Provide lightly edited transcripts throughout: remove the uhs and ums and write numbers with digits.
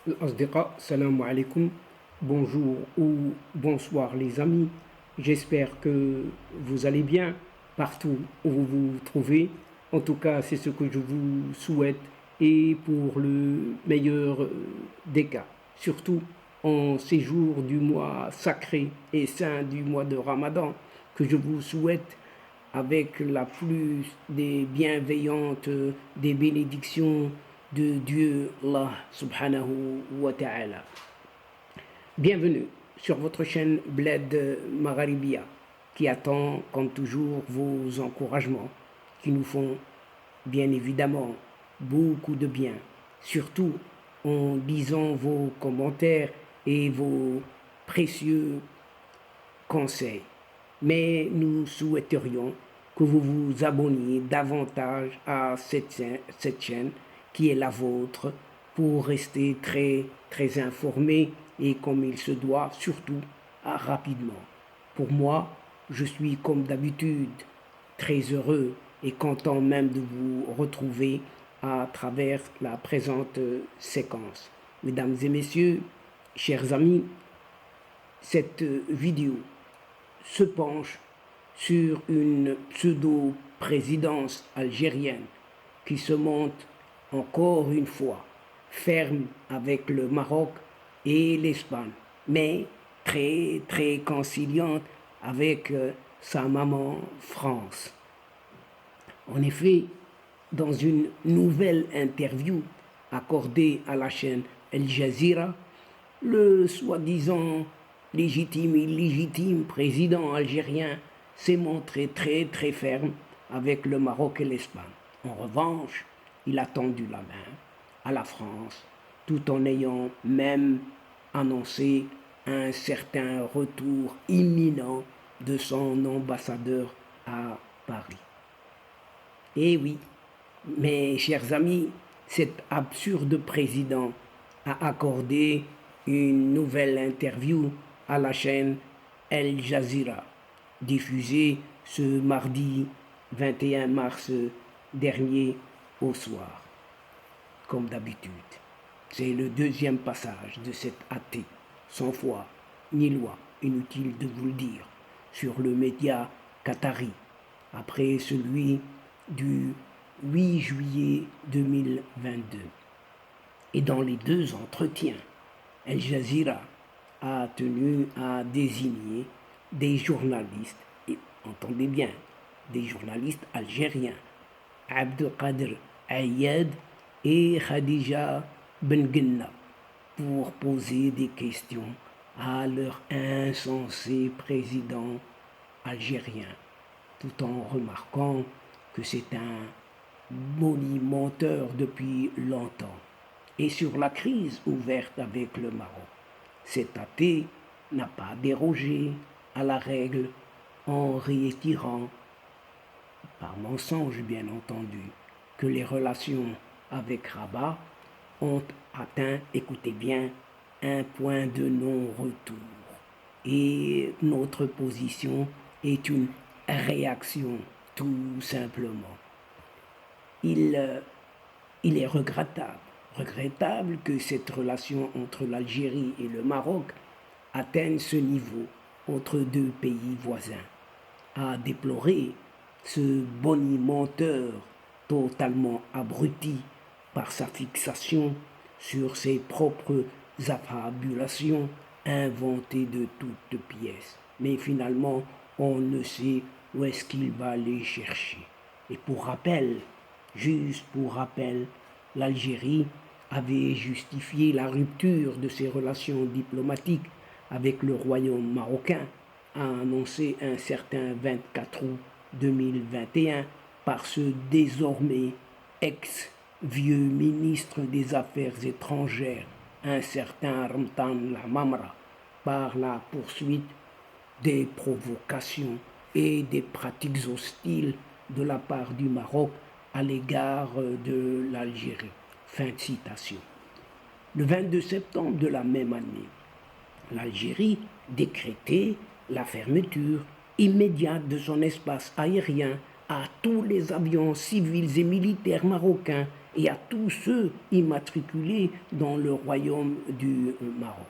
الأصدقاء salam alaikum, bonjour ou bonsoir les amis, j'espère que vous allez bien partout où vous vous trouvez, en tout cas c'est ce que je vous souhaite et pour le meilleur des cas, surtout en ces jours du mois sacré et saint du mois de Ramadan, que je vous souhaite avec la plus des bienveillantes des bénédictions de Dieu Allah subhanahu wa ta'ala. Bienvenue sur votre chaîne Bled Magharibia qui attend comme toujours vos encouragements qui nous font bien évidemment beaucoup de bien, surtout en lisant vos commentaires et vos précieux conseils. Mais nous souhaiterions que vous vous abonniez davantage à cette chaîne qui est la vôtre pour rester très informé et comme il se doit, surtout rapidement. Pour moi, je suis comme d'habitude très heureux et content même de vous retrouver à travers la présente séquence. Mesdames et messieurs, chers amis, cette vidéo se penche sur une pseudo-présidence algérienne qui se montre encore une fois ferme avec le Maroc et l'Espagne, mais très conciliante avec sa maman France. En effet, dans une nouvelle interview accordée à la chaîne Al Jazeera, le soi-disant légitime et illégitime président algérien s'est montré très ferme avec le Maroc et l'Espagne. En revanche, il a tendu la main à la France tout en ayant même annoncé un certain retour imminent de son ambassadeur à Paris. Et oui, mes chers amis, cet absurde président a accordé une nouvelle interview à la chaîne Al Jazeera, diffusée ce mardi 21 mars dernier au soir. Comme d'habitude, c'est le deuxième passage de cet athée, sans foi ni loi, inutile de vous le dire, sur le média qatari, après celui du 8 juillet 2022. Et dans les deux entretiens, Al Jazeera a tenu à désigner des journalistes, et entendez bien, des journalistes algériens, Abdelkader Ayad et Khadija Benguenna, pour poser des questions à leur insensé président algérien, tout en remarquant que c'est un bonimenteur depuis longtemps. Et sur la crise ouverte avec le Maroc, cet athée n'a pas dérogé à la règle en réitérant, par mensonge bien entendu, que les relations avec Rabat ont atteint, écoutez bien, un point de non-retour. Et notre position est une réaction, tout simplement. Il est regrettable que cette relation entre l'Algérie et le Maroc atteigne ce niveau entre deux pays voisins. À déplorer ce bonimenteur totalement abruti par sa fixation sur ses propres affabulations inventées de toutes pièces. Mais finalement, on ne sait où est-ce qu'il va les chercher. Et pour rappel, juste pour rappel, l'Algérie avait justifié la rupture de ses relations diplomatiques avec le royaume marocain, a annoncé un certain 24 août 2021 par ce désormais ex-vieux ministre des Affaires étrangères, un certain Ramtan Lamamra, par la poursuite des provocations et des pratiques hostiles de la part du Maroc à l'égard de l'Algérie. Fin de citation. Le 22 septembre de la même année, l'Algérie décrétait la fermeture immédiate de son espace aérien à tous les avions civils et militaires marocains et à tous ceux immatriculés dans le royaume du Maroc.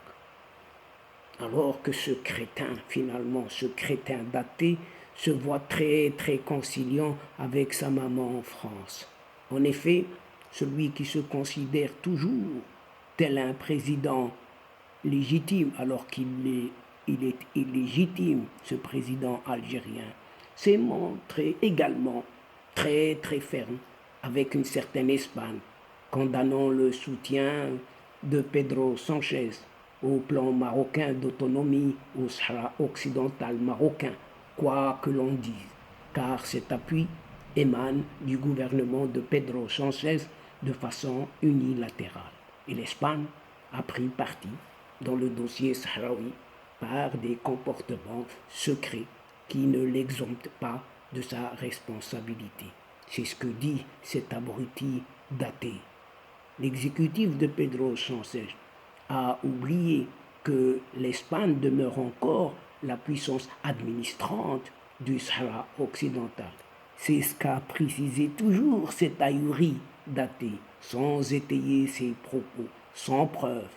Alors que ce crétin, finalement, ce crétin d'athée, se voit très très conciliant avec sa maman en France. En effet, celui qui se considère toujours tel un président légitime alors il est illégitime, ce président algérien, s'est montré également très très ferme avec une certaine Espagne, condamnant le soutien de Pedro Sanchez au plan marocain d'autonomie au Sahara occidental marocain, quoi que l'on dise, car cet appui émane du gouvernement de Pedro Sanchez de façon unilatérale. Et l'Espagne a pris parti dans le dossier sahraoui par des comportements secrets qui ne l'exemptent pas de sa responsabilité. C'est ce que dit cet abruti daté. L'exécutif de Pedro Sanchez a oublié que l'Espagne demeure encore la puissance administrante du Sahara occidental. C'est ce qu'a précisé toujours cet ahuri daté, sans étayer ses propos, sans preuve.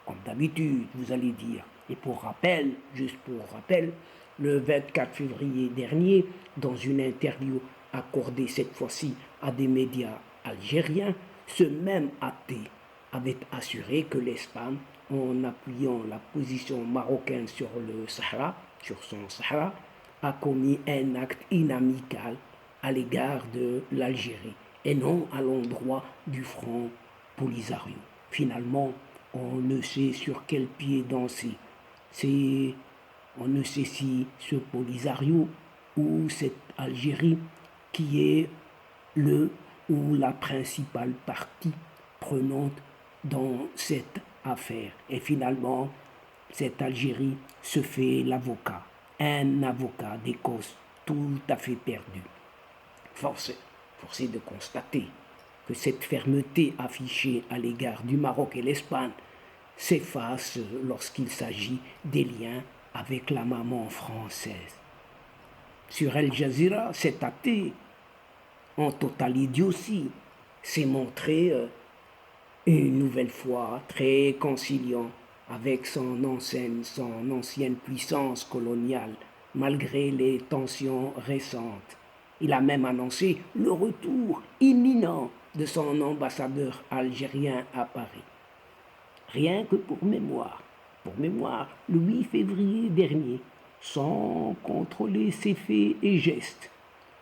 Comme d'habitude, vous allez dire. Et pour rappel, juste pour rappel, le 24 février dernier, dans une interview accordée cette fois-ci à des médias algériens, ce même athée avait assuré que l'Espagne, en appuyant la position marocaine sur le Sahara, sur son Sahara, a commis un acte inamical à l'égard de l'Algérie et non à l'endroit du front Polisario. Finalement, on ne sait sur quel pied danser. On ne sait si ce Polisario ou cette Algérie qui est le ou la principale partie prenante dans cette affaire. Et finalement, cette Algérie se fait l'avocat, un avocat des causes tout à fait perdu. Force est de constater que cette fermeté affichée à l'égard du Maroc et l'Espagne s'efface lorsqu'il s'agit des liens avec la maman française. Sur Al Jazeera, cet athée, en totale idiotie, s'est montré une nouvelle fois très conciliant avec son ancienne puissance coloniale, malgré les tensions récentes. Il a même annoncé le retour imminent de son ambassadeur algérien à Paris. Rien que pour mémoire, le 8 février dernier, sans contrôler ses faits et gestes,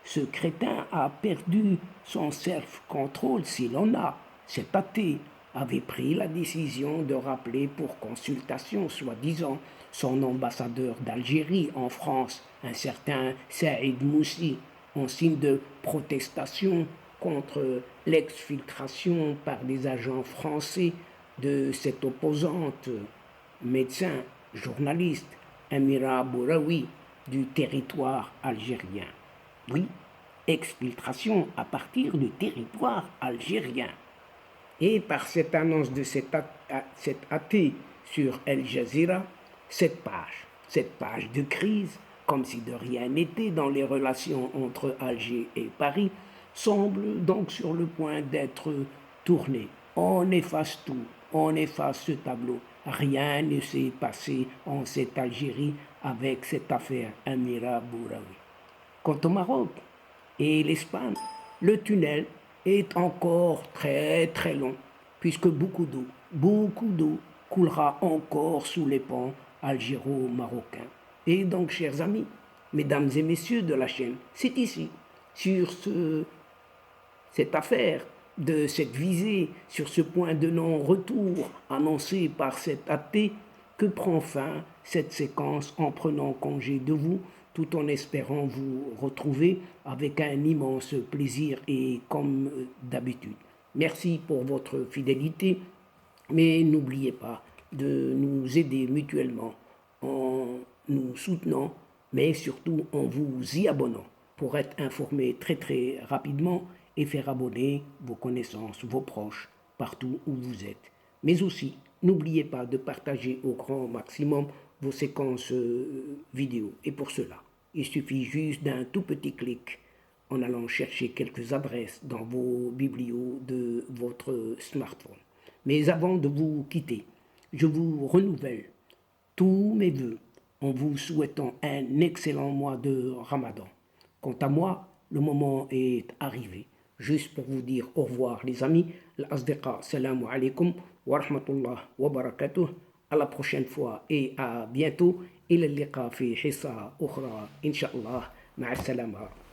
ce crétin a perdu son self-control s'il en a. Cet athée avait pris la décision de rappeler pour consultation, soi-disant, son ambassadeur d'Algérie en France, un certain Saïd Moussi, en signe de protestation contre l'exfiltration par des agents français de cette opposante, médecin, journaliste, Amira Bouraoui, du territoire algérien. Oui, exfiltration à partir du territoire algérien. Et par cette annonce de cet athée sur Al Jazeera, cette page de crise, comme si de rien n'était dans les relations entre Alger et Paris, semble donc sur le point d'être tournée. On efface tout, on efface ce tableau. Rien ne s'est passé en cette Algérie avec cette affaire Amira Bouraoui. Quant au Maroc et l'Espagne, le tunnel est encore très très long, puisque beaucoup d'eau coulera encore sous les ponts algéro-marocains. Et donc, chers amis, mesdames et messieurs de la chaîne, c'est ici, sur cette affaire de cette visée, sur ce point de non-retour annoncé par cet athée, que prend fin cette séquence en prenant congé de vous, tout en espérant vous retrouver avec un immense plaisir et comme d'habitude. Merci pour votre fidélité, mais n'oubliez pas de nous aider mutuellement en nous soutenant, mais surtout en vous y abonnant pour être informé très très rapidement et faire abonner vos connaissances, vos proches, partout où vous êtes. Mais aussi, n'oubliez pas de partager au grand maximum vos séquences vidéo. Et pour cela, il suffit juste d'un tout petit clic en allant chercher quelques adresses dans vos biblios de votre smartphone. Mais avant de vous quitter, je vous renouvelle tous mes voeux en vous souhaitant un excellent mois de Ramadan. Quant à moi, le moment est arrivé. Juste pour vous dire au revoir les amis, l'asdiqa, salamu alaikum wa rahmatullah wa barakatuh. À la prochaine fois et à bientôt. إلى اللقاء في حصة أخرى إن شاء الله مع السلامة.